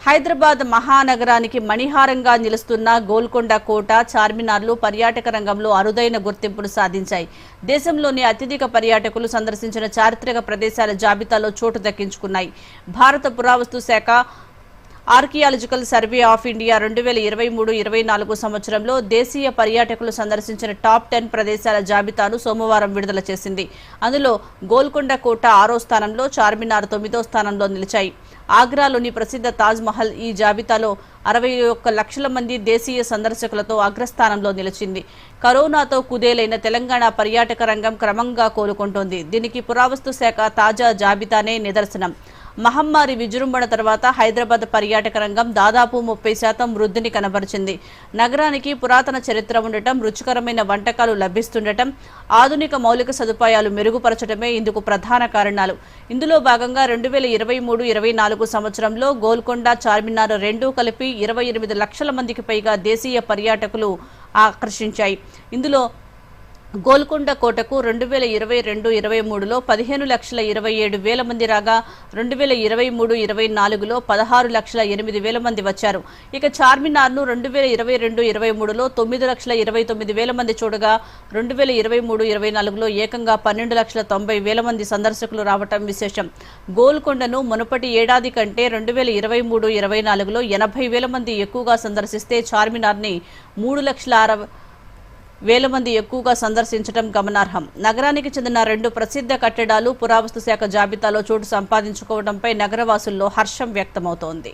హైదరాబాద్ మహానగరానికి మణిహారంగా నిలుస్తున్న గోల్కొండ కోట, చార్మినార్లు పర్యాటక రంగంలో అరుదైన గుర్తింపును సాధించాయి. దేశంలోని అత్యధిక పర్యాటకులు సందర్శించిన చారిత్రక ప్రదేశాల జాబితాలో చోటు దక్కించుకున్నాయి. భారత పురావస్తు శాఖ ఆర్కియాలజికల్ సర్వే ఆఫ్ ఇండియా 2023-24 సంవత్సరంలో దేశీయ పర్యాటకులు సందర్శించిన టాప్ 10 ప్రదేశాల జాబితాను సోమవారం విడుదల చేసింది. అందులో గోల్కొండ కోట 6వ స్థానంలో, చార్మినార్ 9వ స్థానంలో నిలిచాయి. ఆగ్రాలోని ప్రసిద్ధ తాజ్ మహల్ ఈ జాబితాలో 61 లక్షల మంది దేశీయ సందర్శకులతో అగ్రస్థానంలో నిలిచింది. కరోనాతో కుదేలైన తెలంగాణ పర్యాటక రంగం క్రమంగా కోలుకుంటోంది. దీనికి పురావస్తు శాఖ తాజా జాబితానే నిదర్శనం. మహమ్మారి విజృంభణ తర్వాత హైదరాబాద్ పర్యాటక రంగం దాదాపు 30% వృద్ధిని కనబరిచింది. నగరానికి పురాతన చరిత్ర ఉండటం, రుచికరమైన వంటకాలు లభిస్తుండటం, ఆధునిక మౌలిక సదుపాయాలు మెరుగుపరచడమే ఇందుకు ప్రధాన కారణాలు. ఇందులో భాగంగా 2023-24 సంవత్సరంలో గోల్కొండ, చార్మినార్ రెండూ కలిపి 28 లక్షల మందికి పైగా దేశీయ పర్యాటకులు ఆకర్షించాయి. ఇందులో గోల్కొండ కోటకు 2022-23లో 15,27,000 మంది రాగా 2023-24లో 16,08,000 మంది వచ్చారు. ఇక చార్మినార్ను 2022-23లో 9,29,000 మంది చూడగా 2023-24లో ఏకంగా 12,90,000 మంది సందర్శకులు రావటం విశేషం. గోల్కొండను మునుపటి ఏడాది కంటే 2023-24లో 80,000 మంది ఎక్కువగా సందర్శిస్తే చార్మినార్ని 3,60,000 మంది ఎక్కువగా సందర్శించడం గమనార్హం. నగరానికి చెందిన 2 ప్రసిద్ధ కట్టడాలు పురావస్తు శాఖ జాబితాలో చోటు సంపాదించుకోవడంపై నగరవాసుల్లో హర్షం వ్యక్తమవుతోంది.